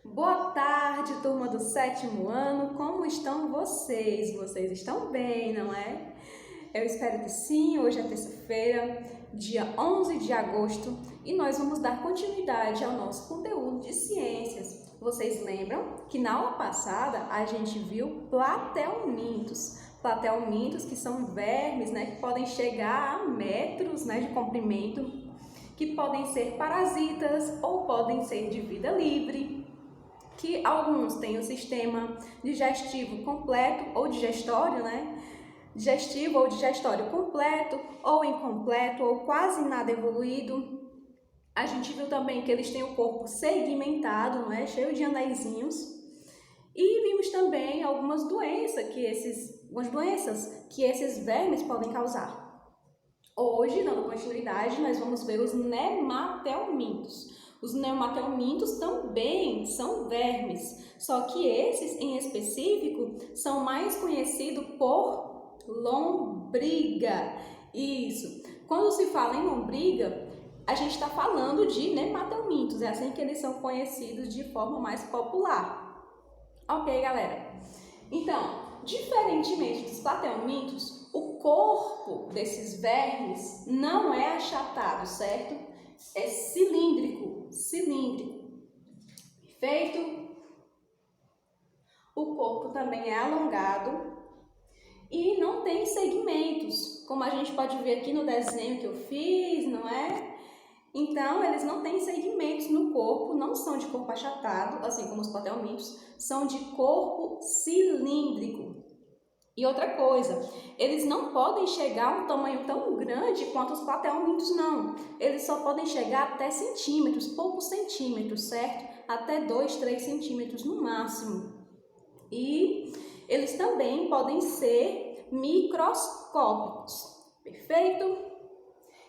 Boa tarde, turma do 7º ano, como estão vocês? Vocês estão bem, não é? Eu espero que sim. Hoje é terça-feira, dia 11 de agosto, e nós vamos dar continuidade ao nosso conteúdo de ciências. Vocês lembram que na aula passada a gente viu platelmintos. Platelmintos que são vermes, que podem chegar a metros, de comprimento, que podem ser parasitas ou podem ser de vida livre, que alguns têm o sistema digestivo completo ou digestório, digestivo ou digestório completo ou incompleto ou quase nada evoluído. A gente viu também que eles têm o corpo segmentado, cheio de anéisinhos. E vimos também algumas doenças que esses vermes podem causar. Hoje, dando continuidade, nós vamos ver os nematelmintos. Os nematelmintos também são vermes, só que esses em específico são mais conhecidos por lombriga. Isso. Quando se fala em lombriga, a gente está falando de nematelmintos, é assim que eles são conhecidos de forma mais popular. Ok, galera? Então, diferentemente dos platelmintos, o corpo desses vermes não é achatado, certo? É cilíndrico. Perfeito? O corpo também é alongado e não tem segmentos, como a gente pode ver aqui no desenho que eu fiz, não é? Então, eles não têm segmentos no corpo, não são de corpo achatado, assim como os platelmintos, são de corpo cilíndrico. E outra coisa, eles não podem chegar a um tamanho tão grande quanto os platelmintos, não. Eles só podem chegar até centímetros, poucos centímetros, certo? Até 2, 3 centímetros no máximo. E eles também podem ser microscópicos, perfeito?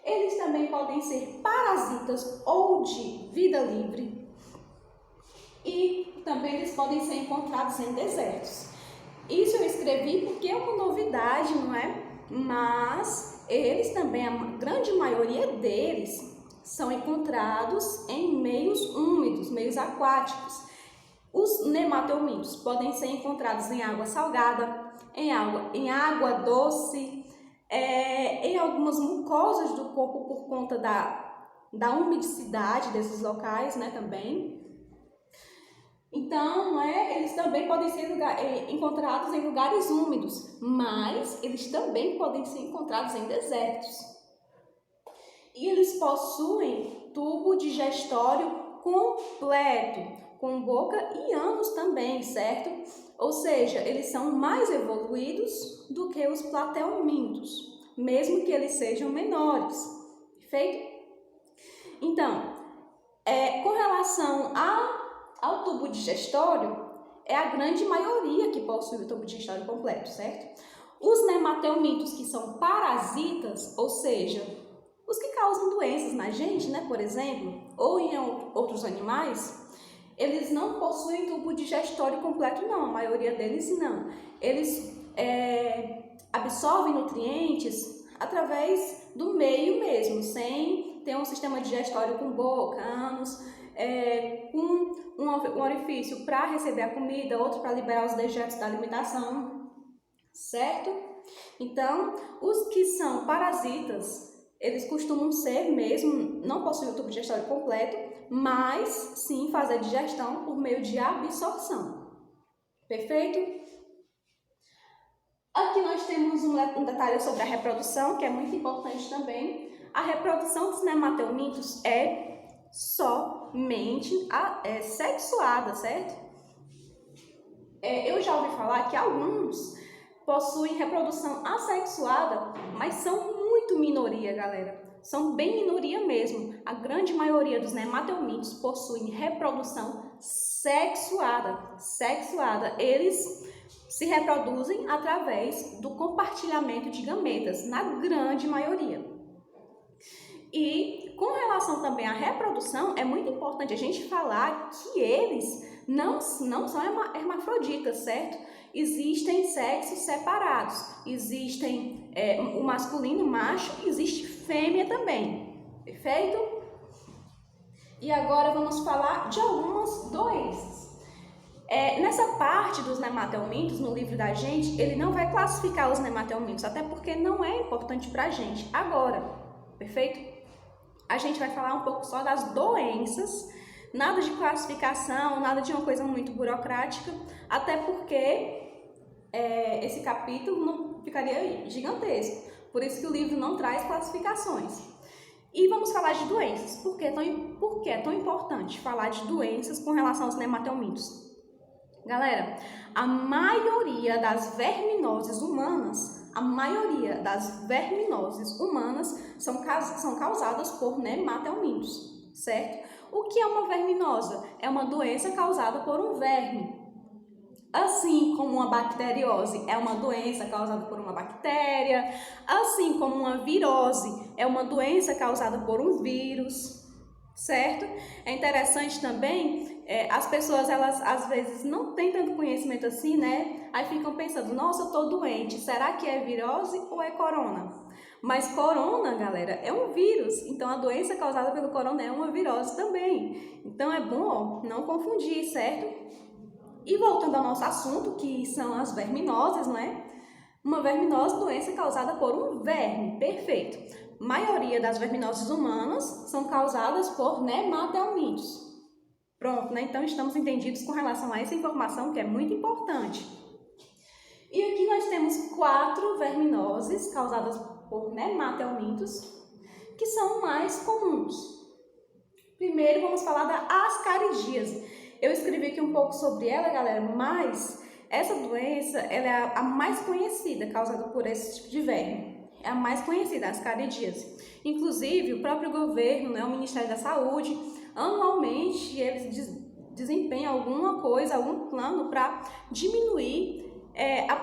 Eles também podem ser parasitas ou de vida livre. E também eles podem ser encontrados em desertos. Isso eu escrevi porque é uma novidade, não é? Mas eles também, a grande maioria deles, são encontrados em meios úmidos, meios aquáticos. Os nematelmintos podem ser encontrados em água salgada, em água doce, em algumas mucosas do corpo por conta da umidade desses locais, também. Então, eles também podem ser encontrados em lugares úmidos, mas eles também podem ser encontrados em desertos. E eles possuem tubo digestório completo, com boca e ânus também, certo? Ou seja, eles são mais evoluídos do que os platelmintos, mesmo que eles sejam menores, perfeito? Então, com relação ao tubo digestório, é a grande maioria que possui o tubo digestório completo, certo? Os nematelmintos, que são parasitas, ou seja, os que causam doenças na gente, por exemplo, ou em outros animais, eles não possuem tubo digestório completo, não. A maioria deles não. Eles absorvem nutrientes através do meio mesmo, sem ter um sistema digestório com boca, ânus, com um orifício para receber a comida, outro para liberar os dejetos da alimentação, certo? Então, os que são parasitas, eles costumam ser mesmo, não possuem o tubo digestório completo, mas sim fazer digestão por meio de absorção. Perfeito? Aqui nós temos um detalhe sobre a reprodução, que é muito importante também. A reprodução dos nematelmintos é somente sexuada, certo? Eu já ouvi falar que alguns possuem reprodução assexuada, mas são muito minoria, galera. São bem minoria mesmo. A grande maioria dos nematelmintos possuem reprodução sexuada. Eles se reproduzem através do compartilhamento de gametas, na grande maioria. E com relação também à reprodução, é muito importante a gente falar que eles não são hermafroditas, certo? Existem sexos separados. Existem o masculino, macho, e existe fêmea também. Perfeito? E agora vamos falar de algumas doenças. parte dos nematelmintos, no livro da gente, ele não vai classificar os nematelmintos, até porque não é importante pra gente agora, perfeito? A gente vai falar um pouco só das doenças, nada de classificação, nada de uma coisa muito burocrática, até porque esse capítulo não ficaria gigantesco, por isso que o livro não traz classificações. E vamos falar de doenças. Por que é tão importante falar de doenças com relação aos nematelmintos? Galera, a maioria das verminoses humanas, são causadas por nematelmintos, certo? O que é uma verminosa? É uma doença causada por um verme. Assim como uma bacteriose é uma doença causada por uma bactéria, assim como uma virose é uma doença causada por um vírus, certo? É interessante também, as pessoas, elas às vezes não têm tanto conhecimento assim, né? Aí ficam pensando, nossa, eu tô doente, será que é virose ou é corona? Mas corona, galera, é um vírus, então a doença causada pelo corona é uma virose também. Então é bom, não confundir, certo? E voltando ao nosso assunto, que são as verminoses, não é? Uma verminose, doença causada por um verme, perfeito. A maioria das verminoses humanas são causadas por nematelmintos. Pronto, né? Então estamos entendidos com relação a essa informação que é muito importante. E aqui nós temos 4 verminoses causadas por nematelmintos, que são mais comuns. Primeiro vamos falar da ascaridíase. Eu escrevi aqui um pouco sobre ela, galera, mas essa doença ela é a mais conhecida, causada por esse tipo de verme. É a mais conhecida, a ascaridíase. Inclusive, o próprio governo, né, o Ministério da Saúde, anualmente eles desempenham alguma coisa, algum plano para diminuir a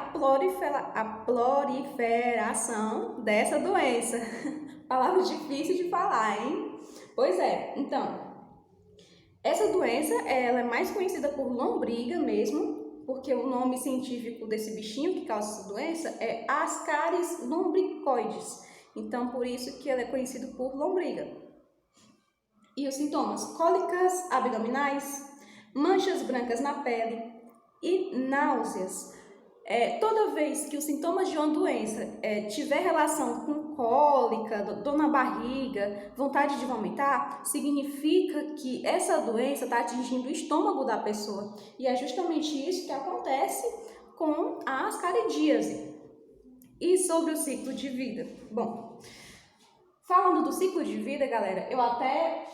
proliferação dessa doença. Palavra difícil de falar, hein? Pois é, então... Essa doença, ela é mais conhecida por lombriga mesmo, porque o nome científico desse bichinho que causa essa doença é Ascaris lumbricoides. Então, por isso que ela é conhecida por lombriga. E os sintomas? Cólicas abdominais, manchas brancas na pele e náuseas. Toda vez que os sintomas de uma doença tiver relação com cólica, dor na barriga, vontade de vomitar, significa que essa doença está atingindo o estômago da pessoa. E é justamente isso que acontece com a ascaridíase. E sobre o ciclo de vida? Bom, falando do ciclo de vida, galera, eu até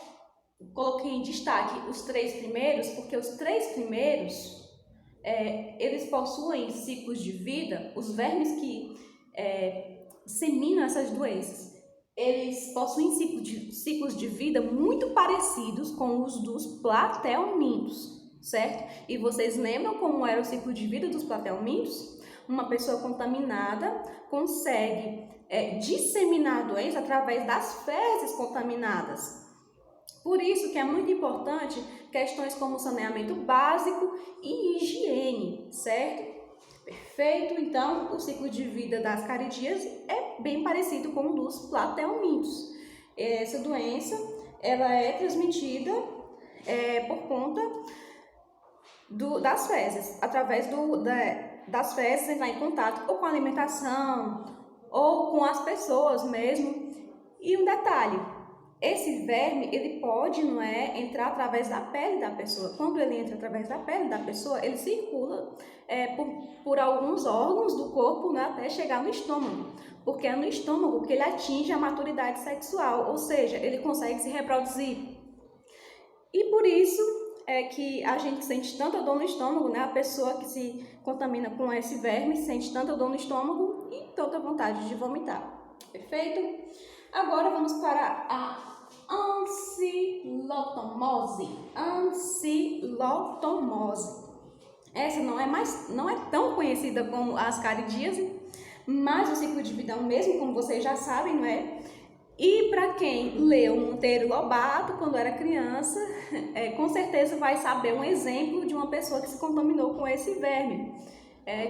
coloquei em destaque os 3 primeiros, porque os 3 primeiros... eles possuem ciclos de vida, os vermes que disseminam essas doenças, eles possuem ciclos de vida muito parecidos com os dos platelmintos, certo? E vocês lembram como era o ciclo de vida dos platelmintos? Uma pessoa contaminada consegue disseminar a doença através das fezes contaminadas. Por isso que é muito importante questões como saneamento básico e higiene, certo? Perfeito? Então, o ciclo de vida das ascaridíase é bem parecido com o dos platelmintos. Essa doença, ela é transmitida por conta das fezes, através das fezes entrar em contato ou com a alimentação ou com as pessoas mesmo. E um detalhe, esse verme, ele pode, entrar através da pele da pessoa. Quando ele entra através da pele da pessoa, ele circula por alguns órgãos do corpo, até chegar no estômago. Porque é no estômago que ele atinge a maturidade sexual, ou seja, ele consegue se reproduzir. E por isso é que a gente sente tanta dor no estômago, A pessoa que se contamina com esse verme sente tanta dor no estômago e tanta vontade de vomitar. Perfeito? Agora vamos para a ancilotomose. Essa não é tão conhecida como a ascaridíase, mas o ciclo de vida é o mesmo, como vocês já sabem, não é? E para quem leu Monteiro Lobato quando era criança, com certeza vai saber um exemplo de uma pessoa que se contaminou com esse verme,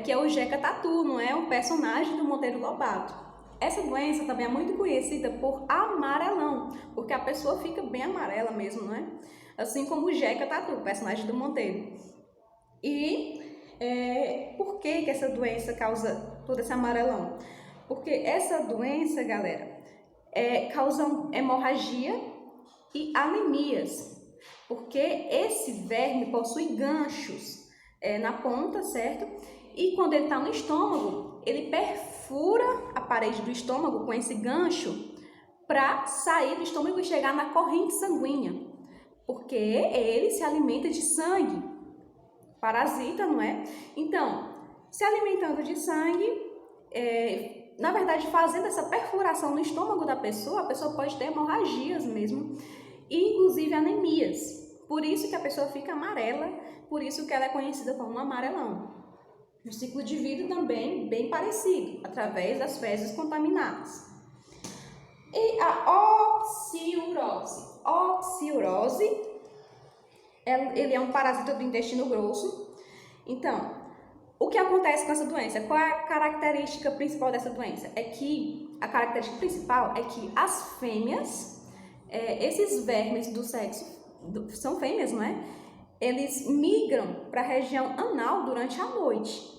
que é o Jeca Tatu, não é? Um personagem do Monteiro Lobato. Essa doença também é muito conhecida por amarelão, porque a pessoa fica bem amarela mesmo, não é? Assim como o Jeca Tatu, personagem do Monteiro. E Por que essa doença causa todo esse amarelão? Porque essa doença, galera, causa hemorragia e anemias. Porque esse verme possui ganchos na ponta, certo? E quando ele está no estômago, ele perfura a parede do estômago com esse gancho para sair do estômago e chegar na corrente sanguínea. Porque ele se alimenta de sangue, parasita, não é? Então, se alimentando de sangue, na verdade, fazendo essa perfuração no estômago da pessoa, a pessoa pode ter hemorragias mesmo, e inclusive anemias. Por isso que a pessoa fica amarela, por isso que ela é conhecida como amarelão. O ciclo de vida também bem parecido, através das fezes contaminadas. E a oxiurose. Oxiurose, ele é um parasita do intestino grosso. Então, o que acontece com essa doença? Qual é a característica principal dessa doença? A característica principal é que as fêmeas, esses vermes do sexo, são fêmeas, não é? Eles migram para a região anal durante a noite.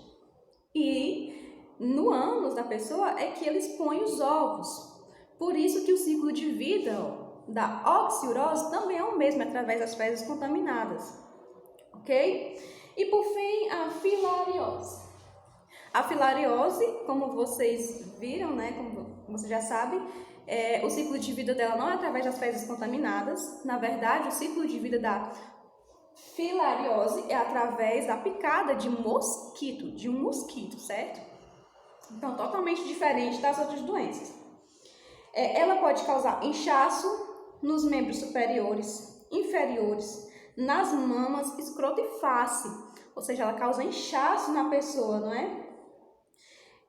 E no ânus da pessoa é que eles põem os ovos. Por isso que o ciclo de vida da oxiurose também é o mesmo, através das fezes contaminadas. Ok? E por fim, a filariose. A filariose, como vocês viram, né, como você já sabe, o ciclo de vida dela não é através das fezes contaminadas. Na verdade, o ciclo de vida da filariose é através da picada de um mosquito, certo? Então, totalmente diferente das outras doenças. Ela pode causar inchaço nos membros superiores, inferiores, nas mamas, escroto e face. Ou seja, ela causa inchaço na pessoa, não é?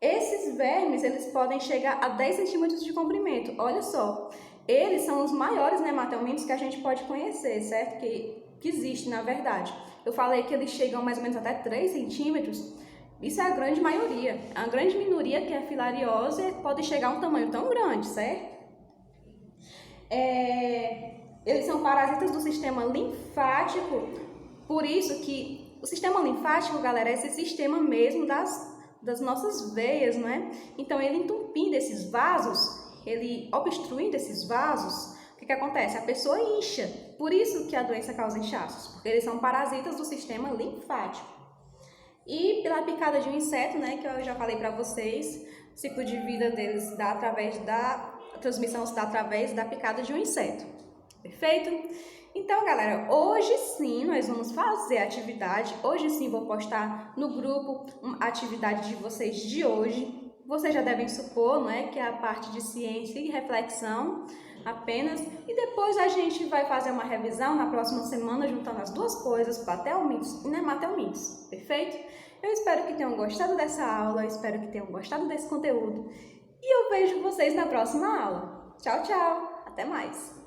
Esses vermes, eles podem chegar a 10 centímetros de comprimento. Olha só, eles são os maiores nematelmintos que a gente pode conhecer, certo? Que existe, na verdade. Eu falei que eles chegam mais ou menos até 3 centímetros. Isso é a grande maioria. A grande minoria, que é a filariose, pode chegar a um tamanho tão grande, certo? Eles são parasitas do sistema linfático. Por isso que o sistema linfático, galera, é esse sistema mesmo das nossas veias, não é? Então, ele entupindo esses vasos, ele obstruindo esses vasos, o que acontece? A pessoa incha. Por isso que a doença causa inchaços, porque eles são parasitas do sistema linfático. E pela picada de um inseto, né, que eu já falei para vocês, o ciclo de vida deles a transmissão se dá através da picada de um inseto. Perfeito? Então, galera, hoje sim nós vamos fazer a atividade. Hoje sim vou postar no grupo a atividade de vocês de hoje. Vocês já devem supor, não é, que é a parte de ciência e reflexão apenas. E depois a gente vai fazer uma revisão na próxima semana, juntando as duas coisas, batelmintos e nematelmintos. Perfeito? Eu espero que tenham gostado dessa aula, eu espero que tenham gostado desse conteúdo. E eu vejo vocês na próxima aula. Tchau, tchau! Até mais!